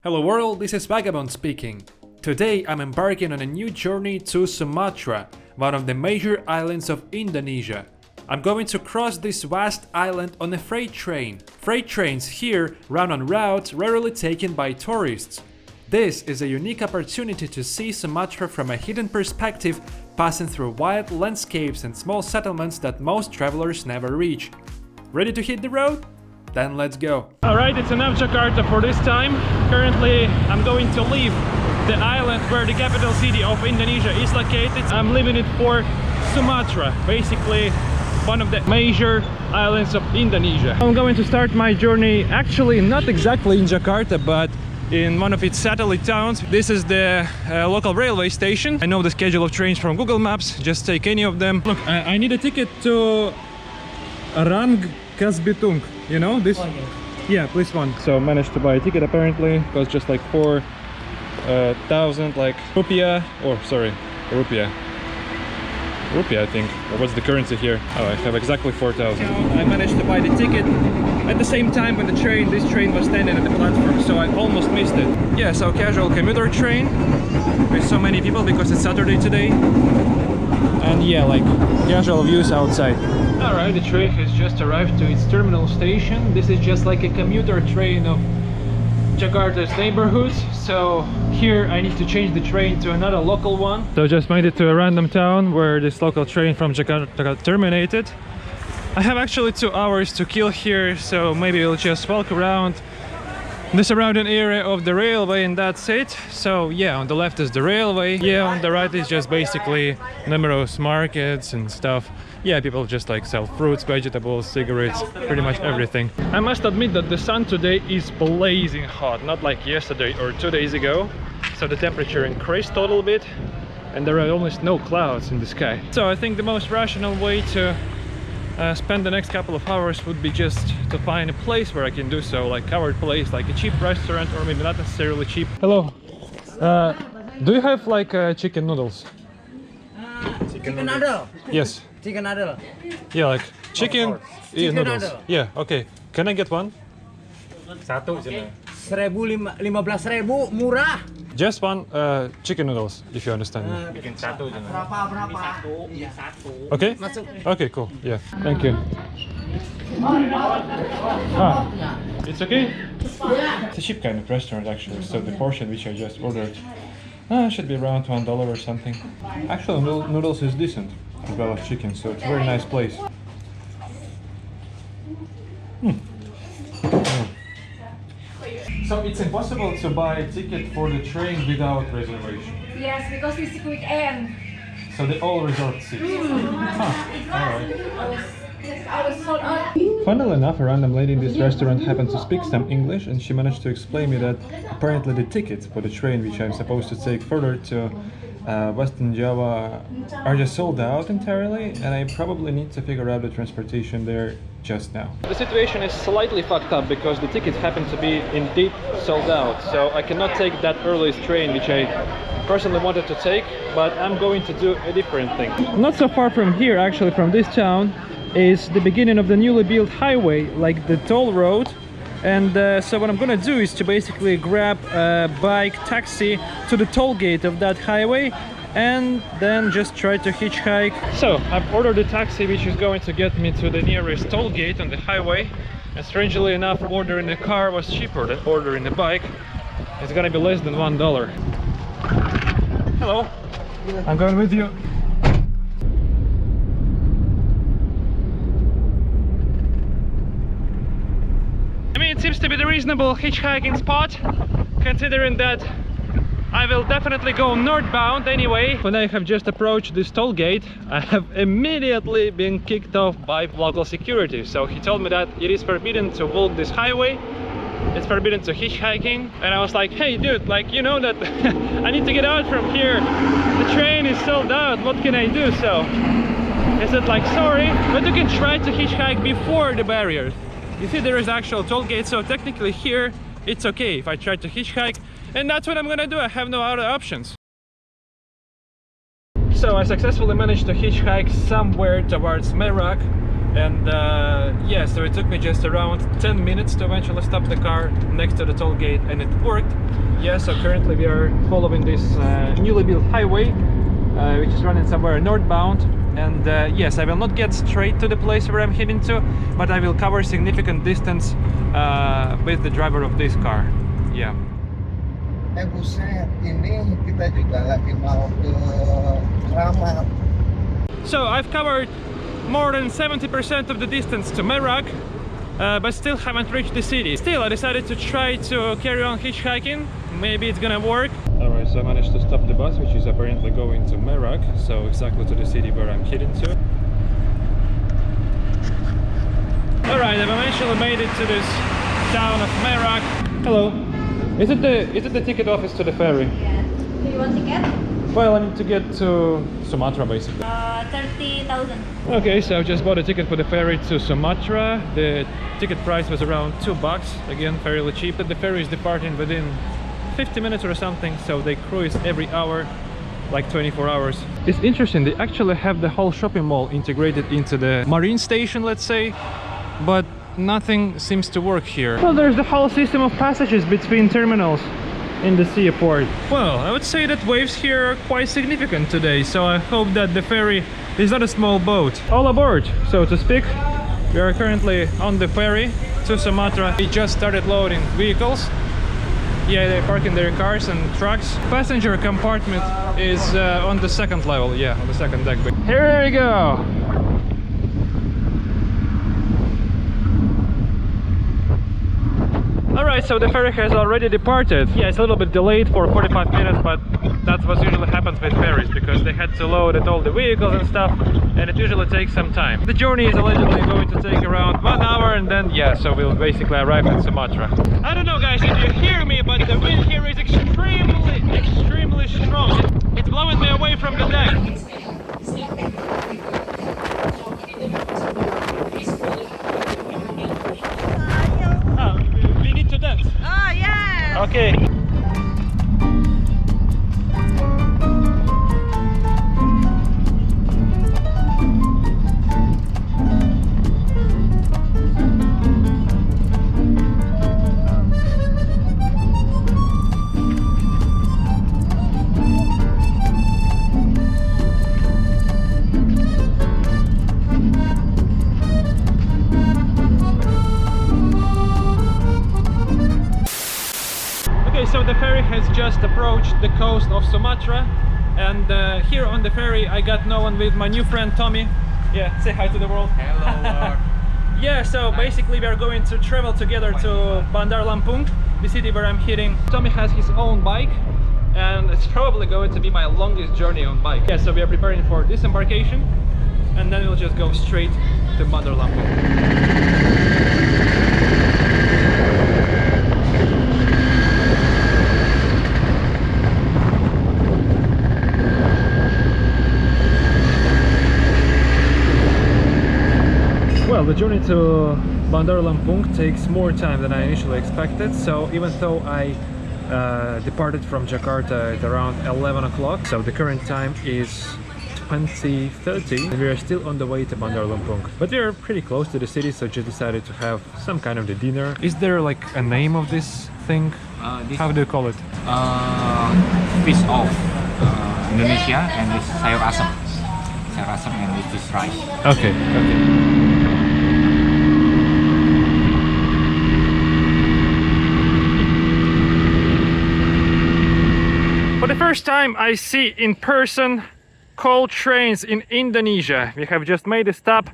Hello world, this is Vagabond speaking. Today I'm embarking on a new journey to Sumatra, one of the major islands of Indonesia. I'm going to cross this vast island on a freight train. Freight trains here run on routes rarely taken by tourists. This is a unique opportunity to see Sumatra from a hidden perspective, passing through wild landscapes and small settlements that most travelers never reach. Ready to hit the road? Then let's go. Alright, it's enough Jakarta for this time. Currently I'm going to leave the island where the capital city of Indonesia is located. I'm leaving it for Sumatra, basically one of the major islands of Indonesia. I'm going to start my journey actually not exactly in Jakarta, but in one of its satellite towns. This is the local railway station. I know the schedule of trains from Google Maps, just take any of them. Look, I need a ticket to Kasbitung, you know this? Yeah, please one. So managed to buy a ticket apparently. It was just like 4,000 like rupiah, or sorry, rupiah I think. Or what's the currency here? Oh, I have exactly 4,000. I managed to buy the ticket at the same time when this train was standing at the platform, so I almost missed it. Yeah, so casual commuter train with so many people because it's Saturday today. And yeah, like casual views outside. Alright, the train has just arrived to its terminal station. This is just like a commuter train of Jakarta's neighborhoods. So here I need to change the train to another local one. So just made it to a random town where this local train from Jakarta terminated. I have actually 2 hours to kill here, so maybe we'll just walk around the surrounding area of the railway and that's it. So yeah, on the left is the railway. Yeah, on the right is just basically numerous markets and stuff. Yeah, people just like sell fruits, vegetables, cigarettes, pretty much everything. I must admit that the sun today is blazing hot, not like yesterday or 2 days ago. So the temperature increased a little bit and there are almost no clouds in the sky. So I think the most rational way to spend the next couple of hours would be just to find a place where I can do so, like covered place, like a cheap restaurant, or maybe not necessarily cheap. Hello, do you have like chicken noodles? Chicken noodle? Yes. Chicken noodle? Yeah, like chicken noodles. Noodle. Yeah, okay. Can I get one? Satu aja. 15.000 murah. Just one chicken noodles, if you understand me. Bikin satu aja. Berapa? Iya, satu. Okay? Masuk. Okay, cool. Yeah. Thank you. Ah, it's okay? It's a cheap kind of restaurant actually, so the portion which I just ordered should be around $1 or something. Actually, noodles is decent as well as chicken, so it's a very nice place. So it's impossible to buy a ticket for the train without reservation? Yes, because it's weekend. So they all resort seats? Alright. I was sold out. Funnily enough, a random lady in this restaurant happened to speak some English, and she managed to explain me that apparently the tickets for the train which I'm supposed to take further to Western Java are just sold out entirely, and I probably need to figure out the transportation there just now. The situation is slightly fucked up because the tickets happen to be indeed sold out, so I cannot take that earliest train which I personally wanted to take, but I'm going to do a different thing. Not so far from here, actually, from this town, is the beginning of the newly built highway, like the toll road. And so what I'm gonna do is to basically grab a bike taxi to the toll gate of that highway and then just try to hitchhike. So I've ordered a taxi which is going to get me to the nearest toll gate on the highway, and strangely enough, ordering a car was cheaper than ordering a bike. It's gonna be less than $1. Hello, I'm going with you. It seems to be the reasonable hitchhiking spot, considering that I will definitely go northbound anyway. When I have just approached this toll gate, I have immediately been kicked off by local security. So he told me that it is forbidden to walk this highway, it's forbidden to hitchhiking, and I was like, hey dude, like, you know that I need to get out from here, the train is sold out, what can I do? So he said like, sorry, but you can try to hitchhike before the barrier. You see, there is actual toll gate, so technically here it's okay if I try to hitchhike, and that's what I'm gonna do. I have no other options. So I successfully managed to hitchhike somewhere towards Merak, And yeah, so it took me just around 10 minutes to eventually stop the car next to the toll gate, and it worked. Yeah, so currently we are following this newly built highway, which is running somewhere northbound. And yes, I will not get straight to the place where I'm heading to, but I will cover significant distance with the driver of this car. Yeah. Buset, ini kita juga lagi mau ke Ramal. So I've covered more than 70% of the distance to Merak, but still haven't reached the city. Still, I decided to try to carry on hitchhiking. Maybe it's gonna work. Alright, so I managed to stop the bus, which is apparently going to Merak, so exactly to the city where I'm heading to. Alright, I've eventually made it to this town of Merak. Hello. Is it the ticket office to the ferry? Yeah. Do you want ticket? Well, I need to get to Sumatra basically. 30,000. Okay, so I just bought a ticket for the ferry to Sumatra. The ticket price was around $2, again fairly cheap. The ferry is departing within 50 minutes or something, so they cruise every hour, like 24 hours. It's interesting, they actually have the whole shopping mall integrated into the marine station, let's say, but nothing seems to work here. Well, there's the whole system of passages between terminals in the seaport. Well, I would say that waves here are quite significant today, so I hope that the ferry is not a small boat. All aboard, so to speak. We are currently on the ferry to Sumatra. We just started loading vehicles. Yeah, they're parking their cars and trucks. Passenger compartment is on the second level, yeah, on the second deck. Here we go! Alright, so the ferry has already departed. Yeah, it's a little bit delayed for 45 minutes, but that's what usually happens with ferries, because they had to load at all the vehicles and stuff, and it usually takes some time. The journey is allegedly going to take around 1 hour, and then, yeah, so we'll basically arrive in Sumatra. I don't know, guys, if you hear me, but the wind here is extremely strong. It's blowing me away from the deck. Oh, yeah! Okay. So the ferry has just approached the coast of Sumatra, and here on the ferry I got known with my new friend Tommy. Yeah, say hi to the world. Hello. Yeah, so basically we are going to travel together to Bandar Lampung, the city where I'm heading. Tommy has his own bike, and it's probably going to be my longest journey on bike. Yeah, so we are preparing for disembarkation, and then we'll just go straight to Bandar Lampung. Well, the journey to Bandar Lampung takes more time than I initially expected, so even though I departed from Jakarta at around 11 o'clock, so the current time is 20:30, we are still on the way to Bandar Lampung. But we are pretty close to the city, so just decided to have some kind of the dinner. Is there like a name of this thing? How do you call it? Fish of Indonesia, and it's sayur asam. Sayur asam and it is rice. Okay, okay. For the first time I see in person coal trains in Indonesia. We have just made a stop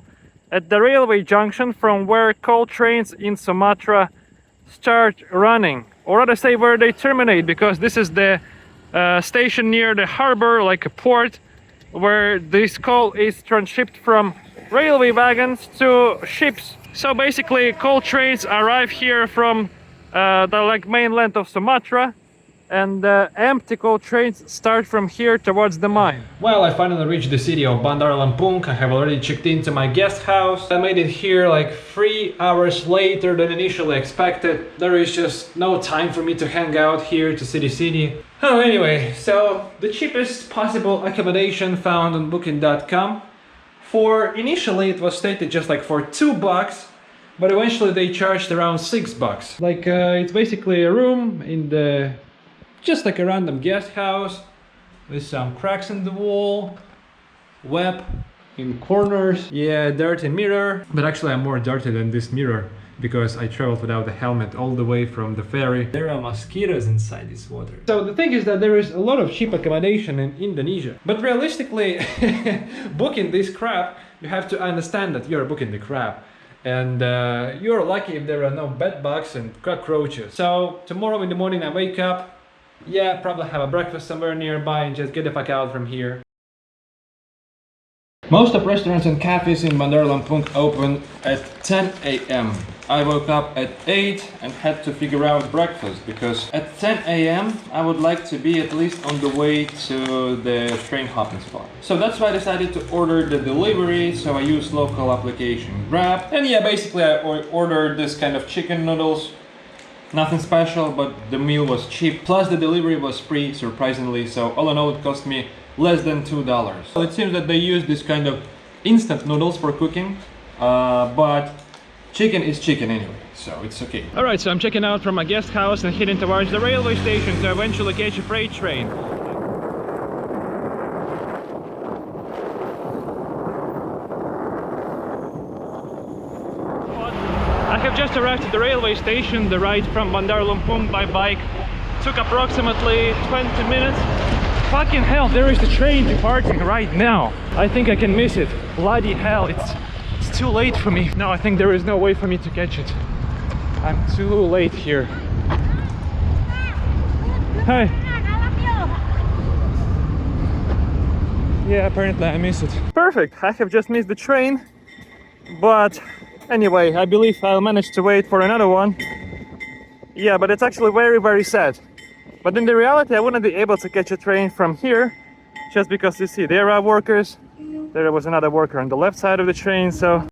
at the railway junction from where coal trains in Sumatra start running, or rather say where they terminate, because this is the station near the harbor, like a port, where this coal is transshipped from railway wagons to ships. So basically coal trains arrive here from the mainland of Sumatra, and empty coal trains start from here towards the mine. Well, I finally reached the city of Bandar Lampung. I have already checked into my guest house. I made it here like 3 hours later than initially expected. There is just no time for me to hang out here to city. Oh, anyway, so the cheapest possible accommodation found on booking.com, For initially it was stated just like for $2, but eventually they charged around $6. Like it's basically a room in the just like a random guest house with some cracks in the wall, web in corners, yeah, dirty mirror. But actually I'm more dirty than this mirror because I traveled without a helmet all the way from the ferry. There are mosquitoes inside this water. So the thing is that there is a lot of cheap accommodation in Indonesia. But realistically, booking this crap, you have to understand that you're booking the crap. And you're lucky if there are no bed bugs and cockroaches. So tomorrow in the morning I wake up, yeah, probably have a breakfast somewhere nearby and just get the fuck out from here. Most of restaurants and cafes in Bandar Lampung open at 10 a.m. I woke up at 8 and had to figure out breakfast because at 10 a.m. I would like to be at least on the way to the train hopping spot. So that's why I decided to order the delivery, so I used local application Grab. And yeah, basically I ordered this kind of chicken noodles. Nothing special, but the meal was cheap. Plus the delivery was free, surprisingly, so all in all it cost me less than $2. So it seems that they use this kind of instant noodles for cooking, but chicken is chicken anyway, so it's okay. Alright, so I'm checking out from my guest house and heading towards the railway station to eventually catch a freight train. I have just arrived at the railway station. The ride from Bandar Lampung by bike took approximately 20 minutes. Fucking hell, there is the train departing right now. I think I can miss it. Bloody hell, it's too late for me. No, I think there is no way for me to catch it. I'm too late here. Hi. Yeah, apparently I missed it. Perfect, I have just missed the train. But anyway, I believe I'll manage to wait for another one. Yeah, but it's actually very, very sad. But in the reality, I wouldn't be able to catch a train from here, just because you see, there are workers. There was another worker on the left side of the train, so...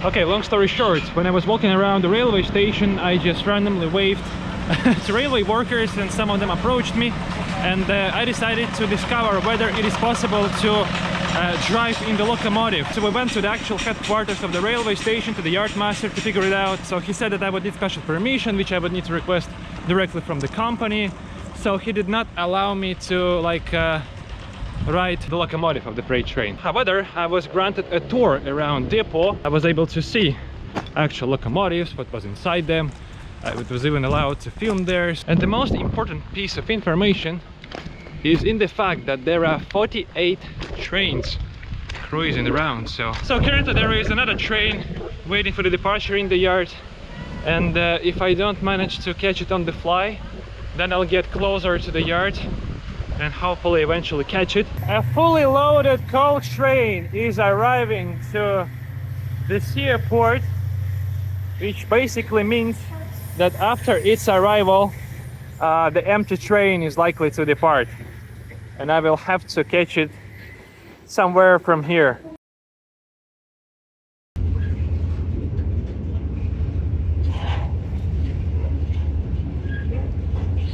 Okay, long story short, when I was walking around the railway station, I just randomly waved to railway workers and some of them approached me, and I decided to discover whether it is possible to drive in the locomotive. So we went to the actual headquarters of the railway station, to the yard master, to figure it out. So he said that I would need special permission, which I would need to request directly from the company. So he did not allow me to ride the locomotive of the freight train. However, I was granted a tour around depot. I was able to see actual locomotives, what was inside them. I was even allowed to film there. And the most important piece of information is in the fact that there are 48 trains cruising around. So currently there is another train waiting for the departure in the yard, and if I don't manage to catch it on the fly, then I'll get closer to the yard and hopefully eventually catch it. A fully loaded coal train is arriving to the seaport, which basically means that after its arrival the empty train is likely to depart, and I will have to catch it somewhere from here.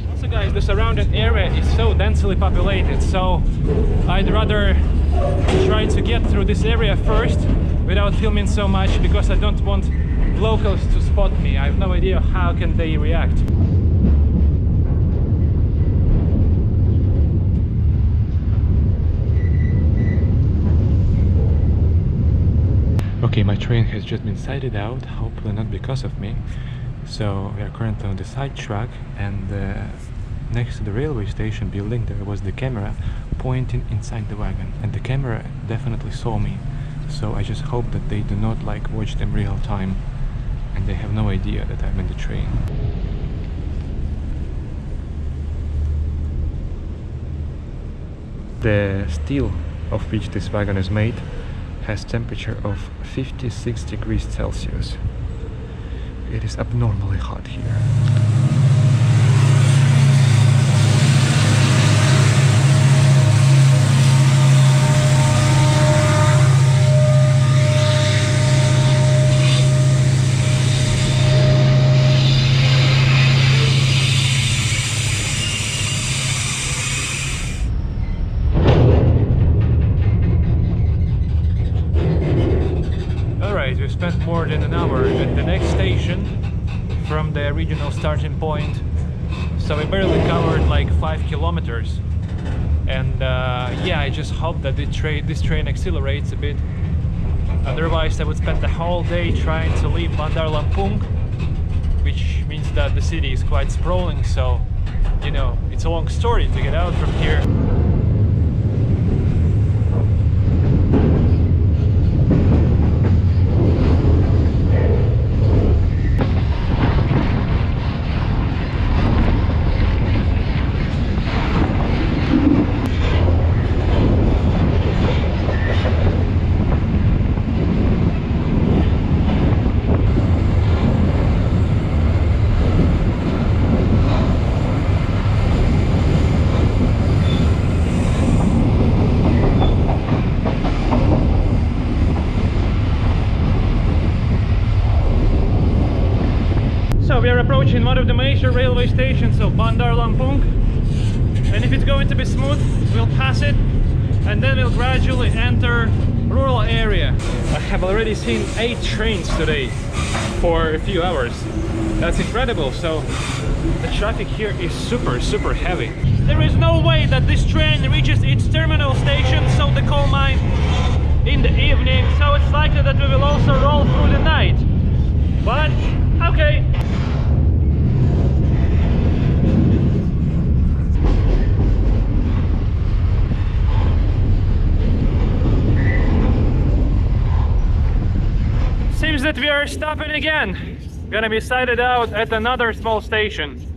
Also guys, the surrounding area is so densely populated, so I'd rather try to get through this area first without filming so much, because I don't want locals to spot me. I have no idea how can they react. Okay, my train has just been sighted out, hopefully not because of me. So we are currently on the side track, and next to the railway station building there was the camera pointing inside the wagon, and the camera definitely saw me. So I just hope that they do not watch them real time and they have no idea that I'm in the train. The steel of which this wagon is made has temperature of 56 degrees Celsius. It is abnormally hot here. Alright, we've spent more than an hour at the next station from the original starting point. So we barely covered like 5 kilometers. And yeah, I just hope that this train accelerates a bit. Otherwise I would spend the whole day trying to leave Bandar Lampung, which means that the city is quite sprawling, so you know, it's a long story to get out from here. We are approaching one of the major railway stations of Bandar Lampung, and if it's going to be smooth, we'll pass it and then we'll gradually enter rural area. I have already seen 8 trains today for a few hours. That's incredible. So the traffic here is super heavy. There is no way that this train reaches its terminal station, so the coal mine, in the evening, so it's likely that we will also roll through the night. But okay. Seems that we are stopping again. Gonna be sighted out at another small station.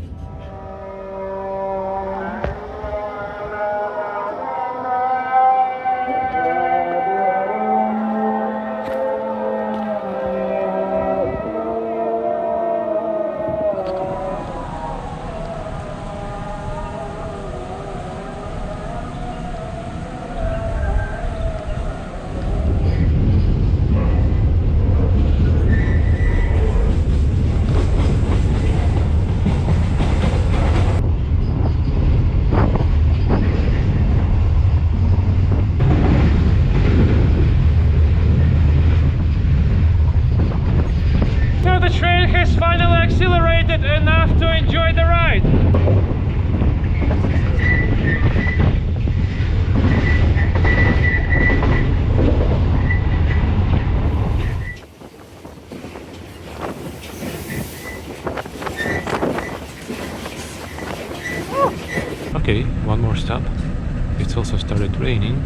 Accelerated enough to enjoy the ride. Okay, one more stop. It's also started raining,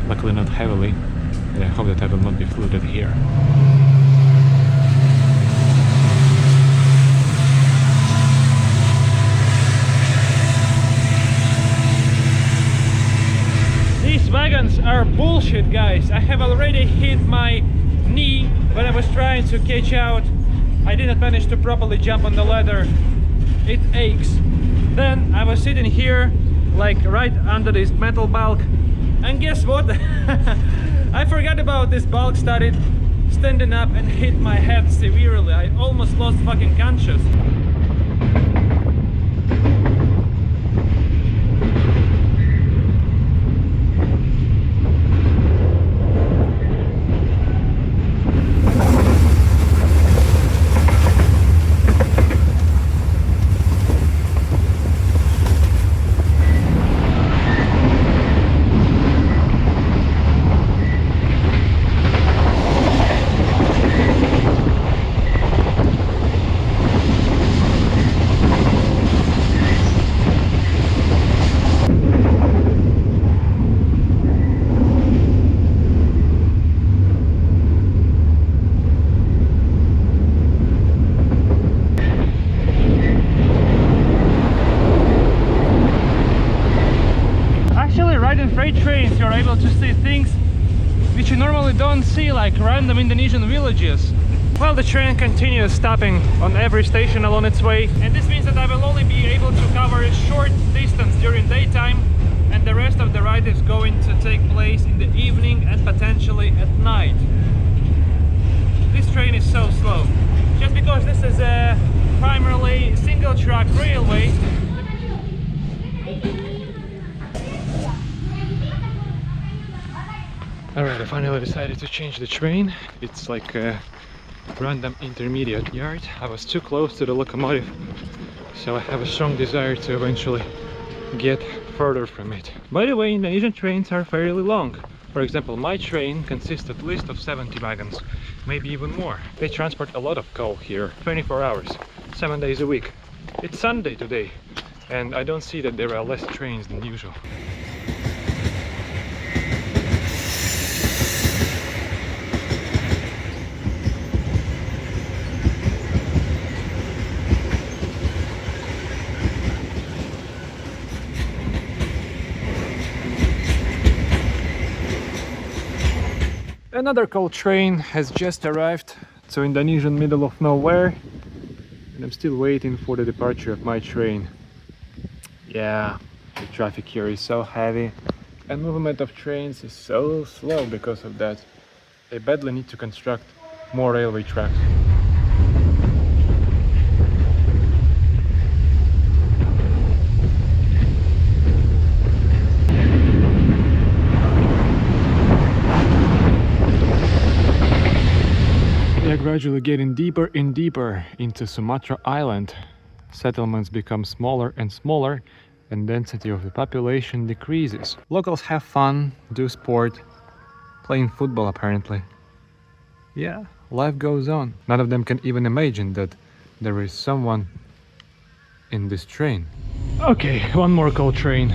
luckily not heavily, and I hope that I will not be flooded here. Wagons are bullshit, guys. I have already hit my knee when I was trying to catch out. I didn't manage to properly jump on the ladder. It aches. Then I was sitting here like right under this metal bulk, and guess what? I forgot about this bulk, started standing up and hit my head severely. I almost lost fucking conscious. Freight trains, you're able to see things which you normally don't see, like random Indonesian villages. Well, the train continues stopping on every station along its way, and this means that I will only be able to cover a short distance during daytime, and the rest of the ride is going to take place in the evening and potentially at night. This train is so slow, just because this is a primarily single track railway. Alright, I finally decided to change the train. It's like a random intermediate yard. I was too close to the locomotive, so I have a strong desire to eventually get further from it. By the way, Indonesian trains are fairly long. For example, my train consists at least of 70 wagons, maybe even more. They transport a lot of coal here, 24 hours, 7 days a week. It's Sunday today, and I don't see that there are less trains than usual. Another coal train has just arrived to Indonesian middle of nowhere, and I'm still waiting for the departure of my train. Yeah, the traffic here is so heavy and movement of trains is so slow because of that. They badly need to construct more railway tracks. We are gradually getting deeper and deeper into Sumatra Island. Settlements become smaller and smaller, and density of the population decreases. Locals have fun, do sport, playing football apparently. Yeah, life goes on. None of them can even imagine that there is someone in this train. Okay, one more coal train.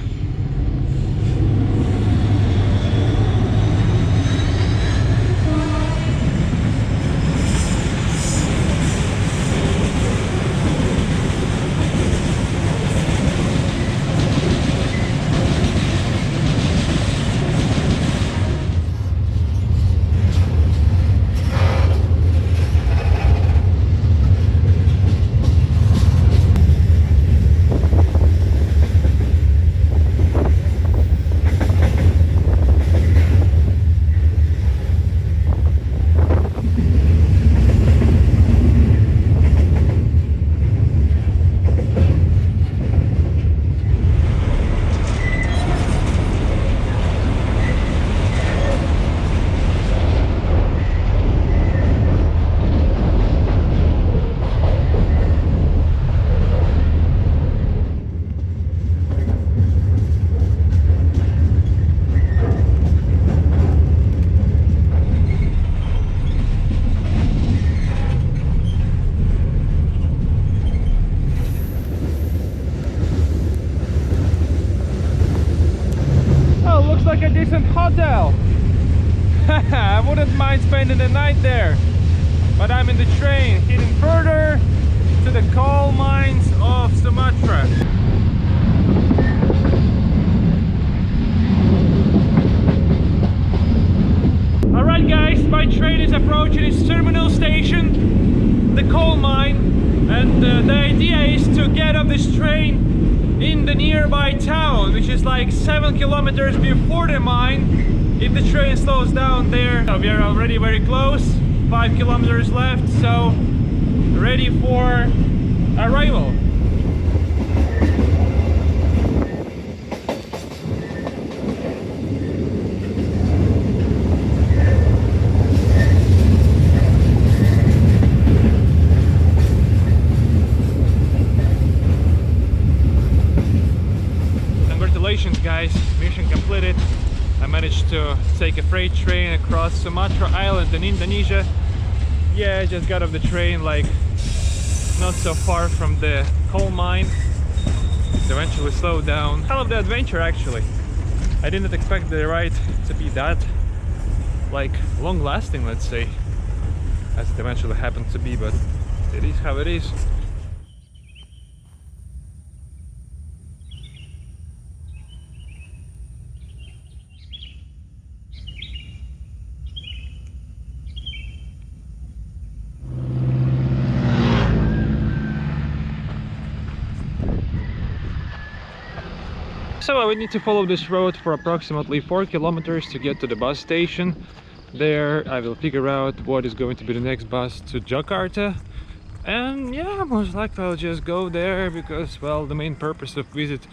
Like a decent hotel. I wouldn't mind spending the night there, but I'm in the train heading further to the coal mines of Sumatra. Alright guys, my train is approaching its terminal station, the coal mine, and the idea is to get off this train in the nearby town, which is like 7 kilometers before the mine. If the train slows down there, we are already very close, 5 kilometers left, so ready for arrival. Congratulations guys, mission completed. I managed to take a freight train across Sumatra Island in Indonesia. Yeah, I just got off the train like not so far from the coal mine. It eventually slowed down. Hell of the adventure actually. I didn't expect the ride to be that like long lasting, let's say, as it eventually happened to be, but it is how it is. So I would need to follow this road for approximately 4 kilometers to get to the bus station. There I will figure out what is going to be the next bus to Jakarta. And yeah, most likely I'll just go there because, well, the main purpose of visit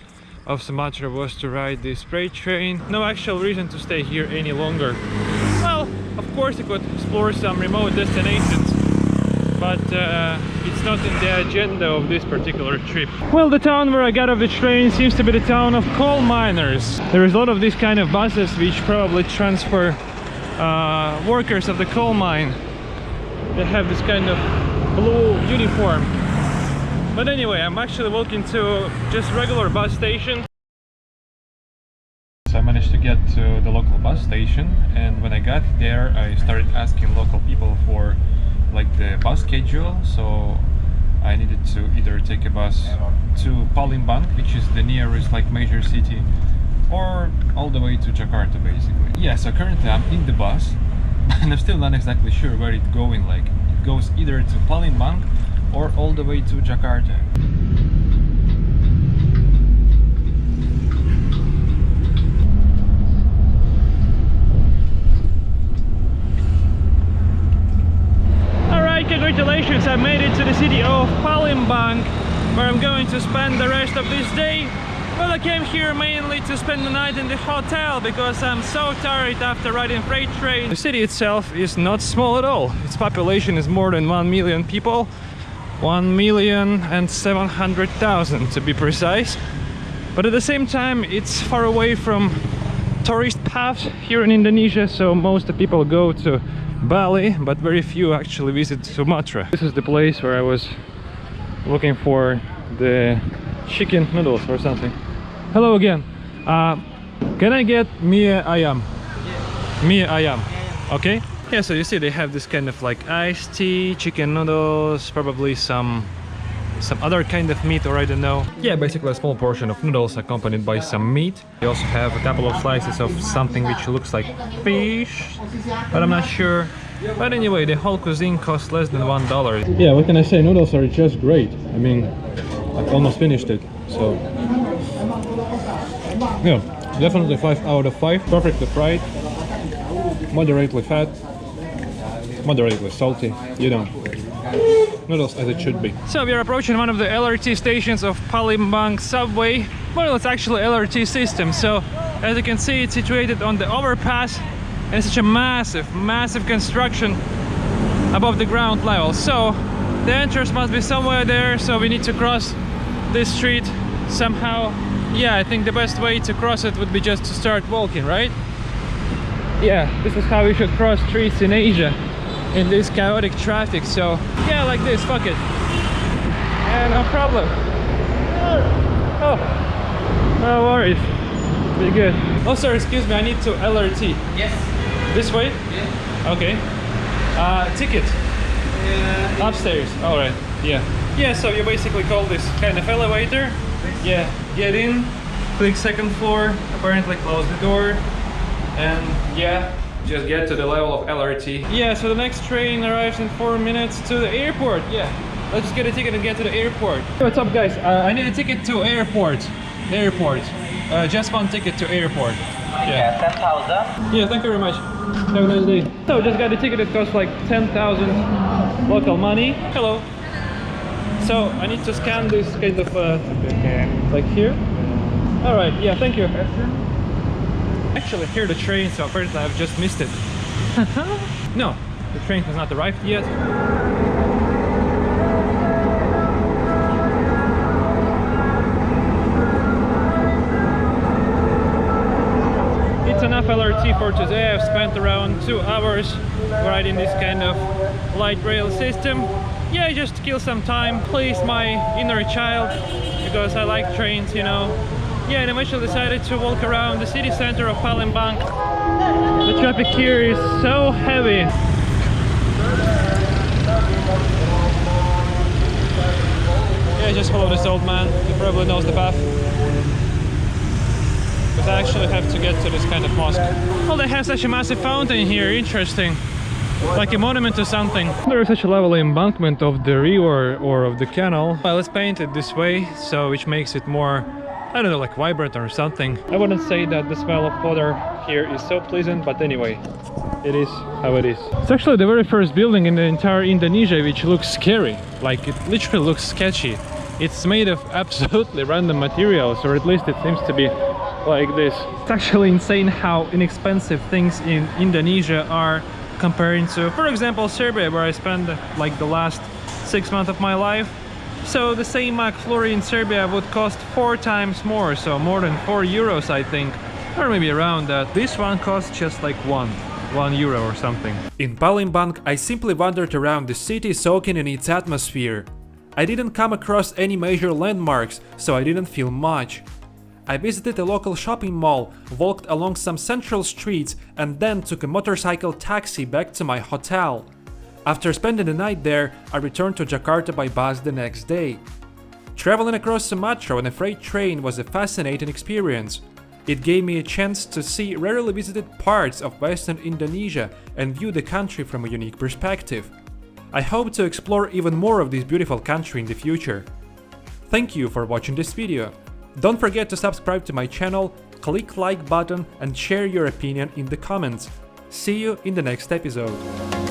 of Sumatra was to ride this freight train. No actual reason to stay here any longer. course you could explore some remote destinations, but it's not in the agenda of this particular trip. Well, the town where I got off the train seems to be the town of coal miners. There is a lot of these kind of buses which probably transfer workers of the coal mine. They have this kind of blue uniform. But anyway, I'm actually walking to just regular bus station. So I managed to get to the local bus station, and when I got there I started asking local people for like the bus schedule. So I needed to either take a bus to Palembang, which is the nearest like major city, or all the way to Jakarta basically. Yeah, so currently I'm in the bus and I'm still not exactly sure where it's going. Like it goes either to Palembang or all the way to Jakarta. Alright, congratulations, I made it to the city of Palembang, where I'm going to spend the rest of this day. Well, I came here mainly to spend the night in the hotel because I'm so tired after riding freight train. The city itself is not small at all. Its population is more than 1 million people. 1,700,000 to be precise. But at the same time, it's far away from tourist paths here in Indonesia, so most of the people go to Bali, but very few actually visit Sumatra. This is the place where I was looking for the chicken noodles or something. Hello again. Can I get mie ayam? Yeah. Mie ayam. Okay. Yeah, so you see they have this kind of like iced tea, chicken noodles, probably some other kind of meat, or I don't know. Yeah, basically a small portion of noodles accompanied by some meat. They also have a couple of slices of something which looks like fish, but I'm not sure. But anyway, the whole cuisine costs less than $1. Yeah, what can I say? Noodles are just great. I mean, I've almost finished it, so yeah, definitely 5 out of 5. Perfectly fried, moderately fat, moderately salty, you know, noodles as it should be. So we are approaching one of the LRT stations of Palembang subway. Well, it's actually LRT system, so as you can see, it's situated on the overpass, and it's such a massive construction above the ground level. So the entrance must be somewhere there, so we need to cross this street somehow. Yeah, I think the best way to cross it would be just to start walking, right? Yeah, this is how we should cross streets in Asia in this chaotic traffic. So yeah, like this, fuck it. Yeah, no problem. Oh, no worries. Be good. Oh, sorry, excuse me, I need to LRT. Yes. This way? Yeah. Okay. Ticket. Upstairs. All right. Yeah. Yeah, so you basically call this kind of elevator. Yeah, get in, click second floor, apparently close the door, and yeah, just get to the level of LRT. Yeah, so the next train arrives in 4 minutes to the airport. Yeah, let's just get a ticket and get to the airport. Hey, what's up guys? I need a ticket to airport. Just one ticket to airport. Yeah, 10,000. Yeah, thank you very much. Have a nice day. So just got a ticket, it costs like 10,000 local money. Hello. So I need to scan this kind of like here. All right, yeah, thank you. Actually, here the train, so apparently I've just missed it. No, the train has not arrived yet. It's enough LRT for today. I've spent around 2 hours riding this kind of light rail system. Yeah, just to kill some time, please my inner child, because I like trains, you know. Yeah, and eventually decided to walk around the city center of Palembang. The traffic here is so heavy. Yeah, just follow this old man, he probably knows the path. But I actually have to get to this kind of mosque. Well, they have such a massive fountain here, interesting. Like a monument to something. There is such a lovely embankment of the river or of the canal. Well, it's painted this way, so which makes it more, I don't know, like vibrant or something. I wouldn't say that the smell of water here is so pleasant, but anyway, it is how it is. It's actually the very first building in the entire Indonesia which looks scary. Like, it literally looks sketchy. It's made of absolutely random materials, or at least it seems to be like this. It's actually insane how inexpensive things in Indonesia are comparing to, for example, Serbia, where I spent like the last 6 months of my life. So the same McFlurry in Serbia would cost 4 times more, so more than 4 euros I think, or maybe around that. This one costs just like 1 euro or something. In Palembang, I simply wandered around the city soaking in its atmosphere. I didn't come across any major landmarks, so I didn't feel much. I visited a local shopping mall, walked along some central streets, and then took a motorcycle taxi back to my hotel. After spending the night there, I returned to Jakarta by bus the next day. Traveling across Sumatra on a freight train was a fascinating experience. It gave me a chance to see rarely visited parts of Western Indonesia and view the country from a unique perspective. I hope to explore even more of this beautiful country in the future. Thank you for watching this video. Don't forget to subscribe to my channel, click like button and share your opinion in the comments. See you in the next episode.